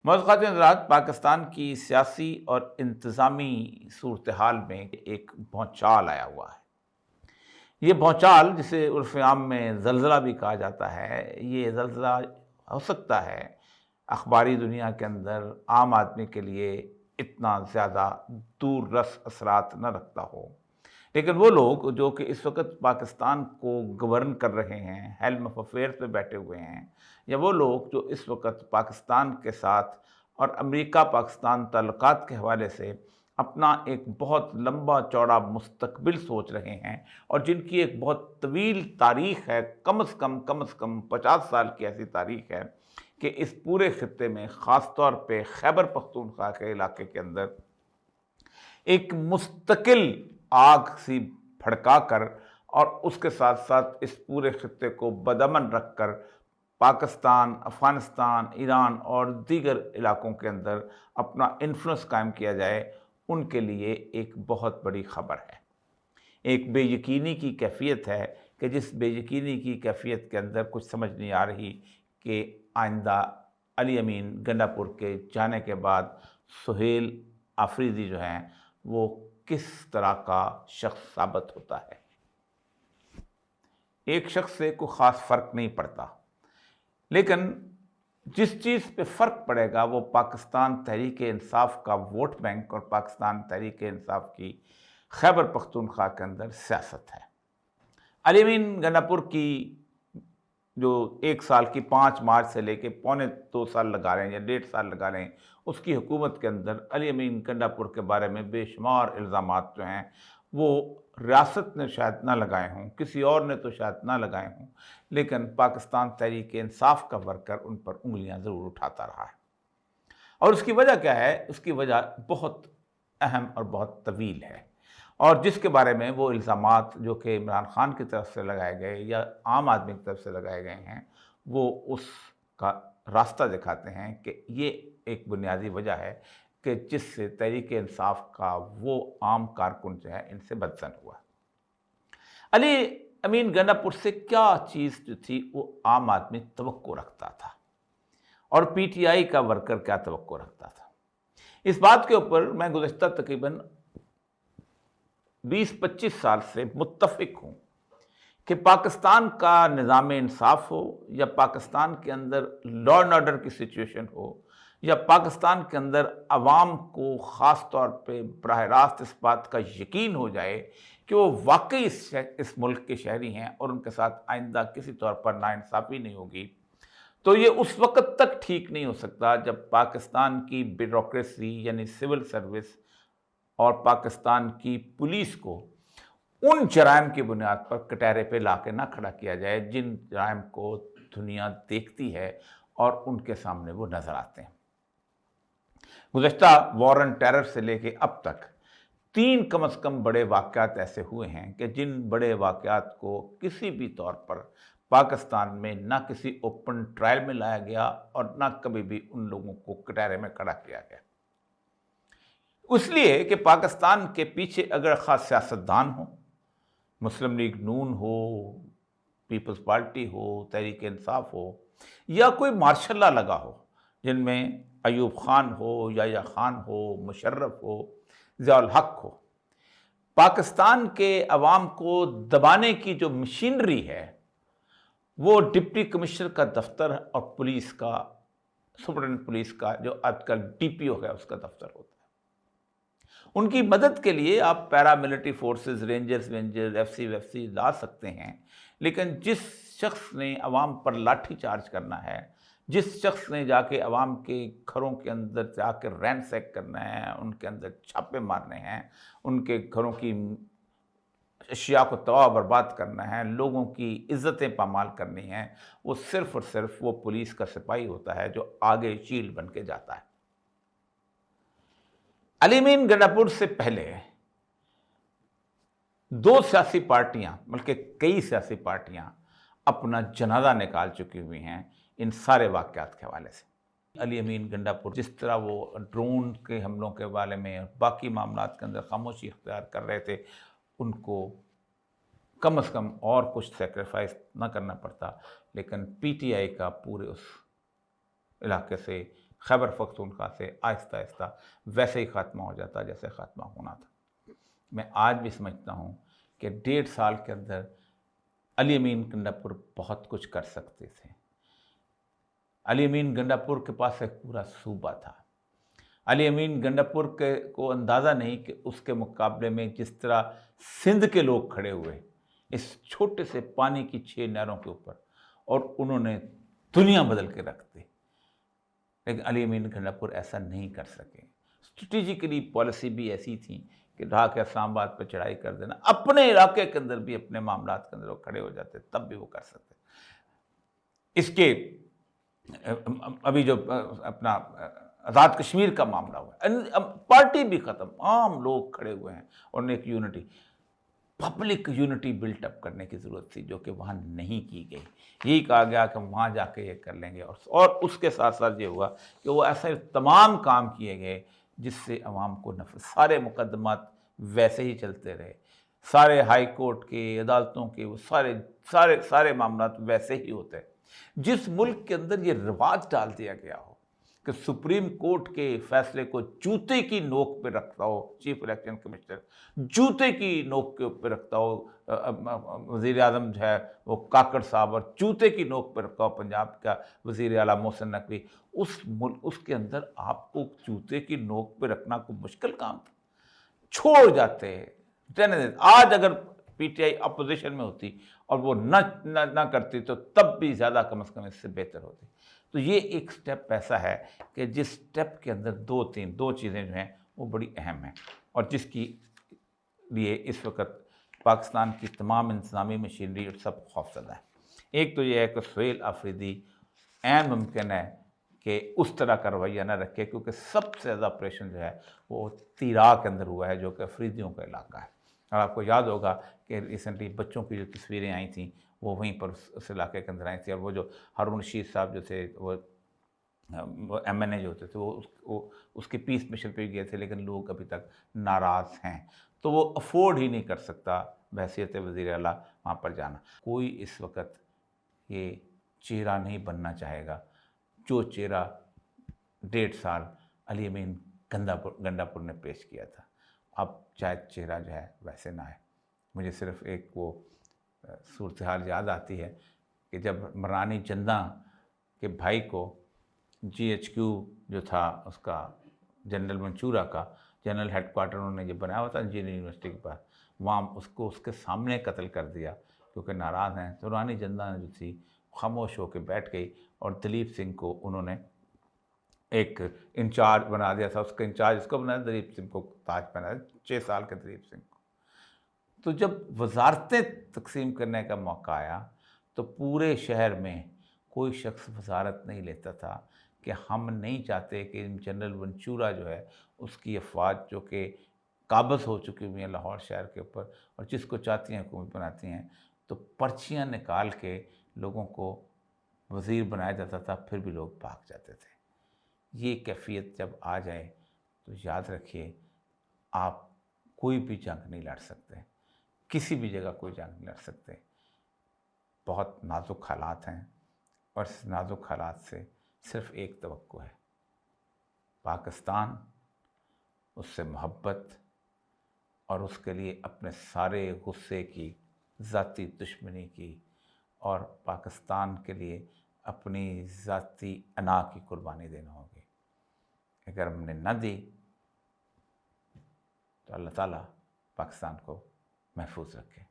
معزز حضرات، پاکستان کی سیاسی اور انتظامی صورتحال میں ایک بھونچال آیا ہوا ہے۔ یہ بھونچال، جسے عرف عام میں زلزلہ بھی کہا جاتا ہے، یہ زلزلہ ہو سکتا ہے اخباری دنیا کے اندر عام آدمی کے لیے اتنا زیادہ دور رس اثرات نہ رکھتا ہو، لیکن وہ لوگ جو کہ اس وقت پاکستان کو گورن کر رہے ہیں، ہیلم آف افیئرس پہ بیٹھے ہوئے ہیں، یا وہ لوگ جو اس وقت پاکستان کے ساتھ اور امریکہ پاکستان تعلقات کے حوالے سے اپنا ایک بہت لمبا چوڑا مستقبل سوچ رہے ہیں، اور جن کی ایک بہت طویل تاریخ ہے، کم از کم 50 سال کی ایسی تاریخ ہے کہ اس پورے خطے میں، خاص طور پہ خیبر پختونخوا کے علاقے کے اندر، ایک مستقل آگ سی بھڑکا کر اور اس کے ساتھ ساتھ اس پورے خطے کو بدامن رکھ کر پاکستان، افغانستان، ایران اور دیگر علاقوں کے اندر اپنا انفلوئنس قائم کیا جائے، ان کے لیے ایک بہت بڑی خبر ہے۔ ایک بے یقینی کی کیفیت ہے کہ جس بے یقینی کی کیفیت کے اندر کچھ سمجھ نہیں آ رہی کہ آئندہ علی امین گنڈا پور کے جانے کے بعد سہیل آفریدی جو ہیں وہ کس طرح کا شخص ثابت ہوتا ہے۔ ایک شخص سے کوئی خاص فرق نہیں پڑتا، لیکن جس چیز پہ فرق پڑے گا وہ پاکستان تحریک انصاف کا ووٹ بینک اور پاکستان تحریک انصاف کی خیبر پختونخوا کے اندر سیاست ہے۔ علی امین گنڈا پور کی جو 1 سال کی 5 مارچ سے لے کے پونے 2 سال لگا رہے ہیں یا 1.5 سال لگا رہے ہیں، اس کی حکومت کے اندر علی امین گنڈا پور کے بارے میں بے شمار الزامات جو ہیں وہ ریاست نے شاید نہ لگائے ہوں، کسی اور نے تو شاید نہ لگائے ہوں، لیکن پاکستان تحریک انصاف کا ورکر ان پر انگلیاں ضرور اٹھاتا رہا ہے۔ اور اس کی وجہ کیا ہے؟ اس کی وجہ بہت اہم اور بہت طویل ہے، اور جس کے بارے میں وہ الزامات جو کہ عمران خان کی طرف سے لگائے گئے یا عام آدمی کی طرف سے لگائے گئے ہیں، وہ اس کا راستہ دکھاتے ہیں کہ یہ ایک بنیادی وجہ ہے کہ جس سے تحریک انصاف کا وہ عام کارکن جو ہے ان سے بدظن ہوا۔ علی امین گنڈا پور سے کیا چیز جو تھی وہ عام آدمی توقع رکھتا تھا، اور پی ٹی آئی کا ورکر کیا توقع رکھتا تھا؟ اس بات کے اوپر میں گزشتہ تقریباً 20-25 سال سے متفق ہوں کہ پاکستان کا نظام انصاف ہو، یا پاکستان کے اندر لا اینڈ آرڈر کی سچویشن ہو، یا پاکستان کے اندر عوام کو خاص طور پہ براہ راست اس بات کا یقین ہو جائے کہ وہ واقعی اس ملک کے شہری ہیں اور ان کے ساتھ آئندہ کسی طور پر ناانصافی نہیں ہوگی، تو یہ اس وقت تک ٹھیک نہیں ہو سکتا جب پاکستان کی بیوروکریسی یعنی سول سروس اور پاکستان کی پولیس کو ان جرائم کی بنیاد پر کٹہرے پہ لا کے نہ کھڑا کیا جائے جن جرائم کو دنیا دیکھتی ہے اور ان کے سامنے وہ نظر آتے ہیں۔ گزشتہ وار آن ٹیرر سے لے کے اب تک 3 کم از کم بڑے واقعات ایسے ہوئے ہیں کہ جن بڑے واقعات کو کسی بھی طور پر پاکستان میں نہ کسی اوپن ٹرائل میں لایا گیا اور نہ کبھی بھی ان لوگوں کو کٹہرے میں کھڑا کیا گیا، اس لیے کہ پاکستان کے پیچھے اگر خاص سیاستدان ہوں، مسلم لیگ نون ہو، پیپلز پارٹی ہو، تحریک انصاف ہو، یا کوئی مارشل لا لگا ہو جن میں ایوب خان ہو، یا خان ہو، مشرف ہو، ضیاء الحق ہو، پاکستان کے عوام کو دبانے کی جو مشینری ہے وہ ڈپٹی کمشنر کا دفتر اور پولیس کا سپرنٹینڈنٹ پولیس کا جو آج کل ڈی پی او ہے اس کا دفتر ہوتا ہے۔ ان کی مدد کے لیے آپ paramilitary forces, rangers F C لا سکتے ہیں، لیکن جس شخص نے عوام پر لاٹھی چارج کرنا ہے، جس شخص نے جا کے عوام کے گھروں کے اندر جا کے رینسیک کرنا ہے، ان کے اندر چھاپے مارنے ہیں، ان کے گھروں کی اشیاء کو تباہ و برباد کرنا ہے، لوگوں کی عزتیں پامال کرنی ہیں، وہ صرف اور صرف وہ پولیس کا سپاہی ہوتا ہے جو آگے شیلڈ بن کے جاتا ہے۔ علی امین گنڈا پور سے پہلے 2 سیاسی پارٹیاں بلکہ کئی سیاسی پارٹیاں اپنا جنازہ نکال چکی ہوئی ہیں ان سارے واقعات کے حوالے سے۔ علی امین گنڈا پور جس طرح وہ ڈرون کے حملوں کے بارے میں اور باقی معاملات کے اندر خاموشی اختیار کر رہے تھے، ان کو کم از کم اور کچھ سیکریفائس نہ کرنا پڑتا، لیکن پی ٹی آئی کا پورے اس علاقے سے خیبر پختونخوا سے آہستہ آہستہ ویسے ہی خاتمہ ہو جاتا جیسے خاتمہ ہونا تھا۔ میں آج بھی سمجھتا ہوں کہ 1.5 سال کے اندر علی امین گنڈاپور بہت کچھ کر سکتے تھے۔ علی امین گنڈاپور کے پاس ایک پورا صوبہ تھا۔ علی امین گنڈاپور کو اندازہ نہیں کہ اس کے مقابلے میں جس طرح سندھ کے لوگ کھڑے ہوئے اس چھوٹے سے پانی کی 6 نہروں کے اوپر، اور انہوں نے دنیا بدل کے رکھ دی، لیکن علی امین گنڈاپور ایسا نہیں کر سکے۔ اسٹریٹجیکلی پالیسی بھی ایسی تھی کہ ڈھاکہ اسلام آباد پہ چڑھائی کر دینا، اپنے علاقے کے اندر بھی اپنے معاملات کے اندر وہ کھڑے ہو جاتے، تب بھی وہ کر سکتے۔ اس کے ابھی جو اپنا آزاد کشمیر کا معاملہ ہوا، پارٹی بھی ختم، عام لوگ کھڑے ہوئے ہیں، اور ایک unity, public unity built up کرنے کی ضرورت تھی جو کہ وہاں نہیں کی گئی۔ یہی کہا گیا کہ وہاں جا کے یہ کر لیں گے، اور اس کے ساتھ ساتھ یہ ہوا کہ وہ ایسے تمام کام کیے گئے جس سے عوام کو نفرت، سارے مقدمات ویسے ہی چلتے رہے، سارے ہائی کورٹ کے، عدالتوں کے، وہ سارے معاملات ویسے ہی ہوتے ہیں۔ جس ملک کے اندر یہ رواج ڈال دیا گیا ہو کہ سپریم کورٹ کے فیصلے کو جوتے کی نوک پہ رکھتا ہو چیف الیکشن کمشنر، جوتے کی نوک کے اوپر رکھتا ہو وزیر اعظم جو ہے وہ کاکڑ صاحب، اور جوتے کی نوک پہ رکھتا ہو پنجاب کا وزیر اعلیٰ محسن نقوی، اس کے اندر آپ کو جوتے کی نوک پہ رکھنا کوئی مشکل کام تھا؟ چھوڑ جاتے رہنے دیتے۔ آج اگر پی ٹی آئی اپوزیشن میں ہوتی اور وہ نہ کرتی تو تب بھی زیادہ کم از کم اس سے بہتر ہوتی۔ تو یہ ایک سٹیپ ایسا ہے کہ جس سٹیپ کے اندر دو چیزیں جو ہیں وہ بڑی اہم ہیں، اور جس کی لیے اس وقت پاکستان کی تمام انتظامی مشینری اور سب خوفزدہ ہے۔ ایک تو یہ ہے کہ سہیل آفریدی عین ممکن ہے کہ اس طرح کا رویہ نہ رکھے، کیونکہ سب سے زیادہ آپریشن جو ہے وہ تیرا کے اندر ہوا ہے جو کہ افریدیوں کا علاقہ ہے، اور آپ کو یاد ہوگا کہ ریسنٹلی بچوں کی جو تصویریں آئی تھیں وہ وہیں پر اس علاقے کے اندر آئی تھیں، اور وہ جو ہارون رشید صاحب جو تھے وہ ایم این اے جو ہوتے تھے وہ اس کے پیس مشن پہ گئے تھے، لیکن لوگ ابھی تک ناراض ہیں، تو وہ افورڈ ہی نہیں کر سکتا بحیثیت وزیر اعلیٰ وہاں پر جانا۔ کوئی اس وقت یہ چہرہ نہیں بننا چاہے گا جو چہرہ 1.5 سال علی امین گنڈاپور نے پیش کیا تھا۔ اب شاید چہرہ جو ہے ویسے نہ ہے۔ مجھے صرف ایک وہ صورتحال یاد آتی ہے کہ جب مرانی جندہ کے بھائی کو جی ایچ کیو جو تھا اس کا جنرل منچورا کا جنرل ہیڈ کوارٹر انہوں نے یہ بنایا ہوا تھا انجینئرنگ یونیورسٹی کے پاس، وہاں اس کے سامنے قتل کر دیا کیونکہ ناراض ہیں۔ تو رانی جندہ جو تھی خاموش ہو کے بیٹھ گئی، اور دلیپ سنگھ کو انہوں نے ایک انچارج بنا دیا تھا، اس کا انچارج اس کو بنایا، دلیپ سنگھ کو تاج پہنایا، 6 سال کے دلیپ سنگھ کو۔ تو جب وزارتیں تقسیم کرنے کا موقع آیا تو پورے شہر میں کوئی شخص وزارت نہیں لیتا تھا کہ ہم نہیں چاہتے کہ جنرل منچورا جو ہے اس کی افواج جو کہ قابض ہو چکی ہوئی ہیں لاہور شہر کے اوپر، اور جس کو چاہتی ہیں حکومت بناتی ہیں، تو پرچیاں نکال کے لوگوں کو وزیر بنایا جاتا تھا، پھر بھی لوگ بھاگ جاتے تھے۔ یہ کیفیت جب آ جائے تو یاد رکھیے آپ کوئی بھی جنگ نہیں لڑ سکتے، کسی بھی جگہ کوئی جنگ نہیں لڑ سکتے۔ بہت نازک حالات ہیں، اور اس نازک حالات سے صرف ایک توقع ہے، پاکستان، اس سے محبت، اور اس کے لیے اپنے سارے غصے کی، ذاتی دشمنی کی، اور پاکستان کے لیے اپنی ذاتی انا کی قربانی دینا ہوگی۔ اگر ہم نے نہ دی تو اللہ تعالیٰ پاکستان کو محفوظ رکھے۔